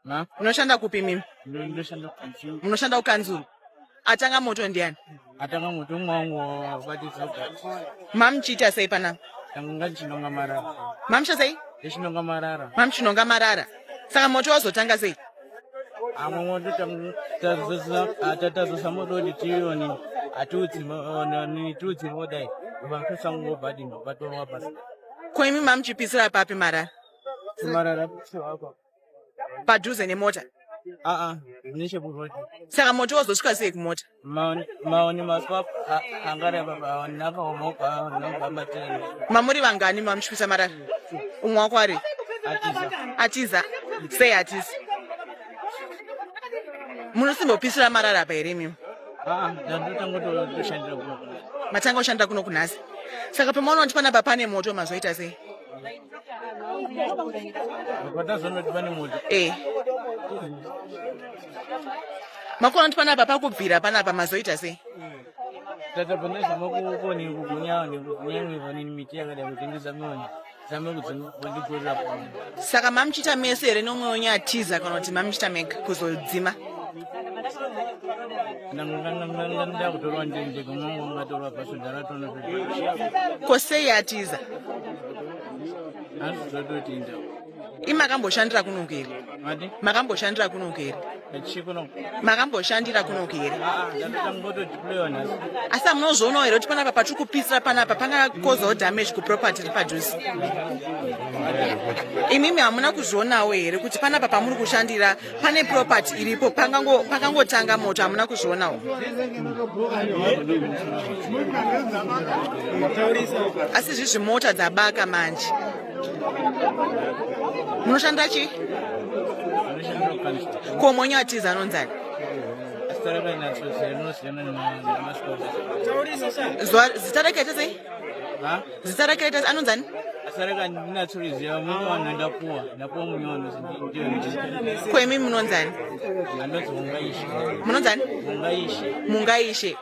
Na? Unoshanda kupi mimi? Ndoshanda kukanzu. Unoshanda ukanzuru. Atanga moto ndiani? Atanga moto mwangu badi zoga. Mamchita sei pana? Tanga chinonga marara. Mamsha sei? Chinonga marara. Mamchinonga marara. Saka moto wazotanga sei? Moto tatazo samoto ditiyoni. Atutsi ni tutsi modai. Vankasango badi no bato wabasa. Kwa imi mamchipisira papi marara? Marara hapa. Padhuze nemota. Nishe buroti. Saka moto wazosvika sei kumota? Maoni maswap angare baba naka omoka naka bateni. Mamuri vangani mamchipisa marara? Umwe wako ari? Atiza. Sei atiza. Munosimbopisira marara apa here mimi? Ndandotangoto kushandira kuno. Matanga ushanda kuno kunhasi. Saka pamaona kuti panapa pane moto mazoita sei? Kwatazono pane moto. Makona kuti panapa pakubvira panapa mazoita sei? Tata paneza makukoni kugunya vanini miti yakada kutengesa moni. Zame kudzikorera pano. Saka mamchita mese here nomwe wonyatiza kana kuti mamchita mega kuzodzima? Nda kutorwa ndende kumango ngatorwa pasodhara tono kuti. Kosei atiza? Zvototinda. Imakamboshandira kuno here? Mati? Makamboshandira kuno here? Chikuno. Makamboshandira kuno here? Ndangoto deploy nas. Asa munozvoonawo here kuti panapa patiri kupisira panapa pangakozawo damage kuproperty iri padhuze? Imimi hamuna kuzvionawo here kuti panapa pamuri kushandira pane property iripo pakangotanga moto? Hamuna kuzvionawo? Asi izvi mota dzabaka manje. Munoshanda chi? Ko monyatiza anonzani? Zita rake raita sei? Zita rake raita anonzani? Asareka ndinatsurizira munyono ndapuwa munyono ndio. Ko imi munonzani? Anodzi mungaishe. Munonzani? Mungaishe. Mungaishe.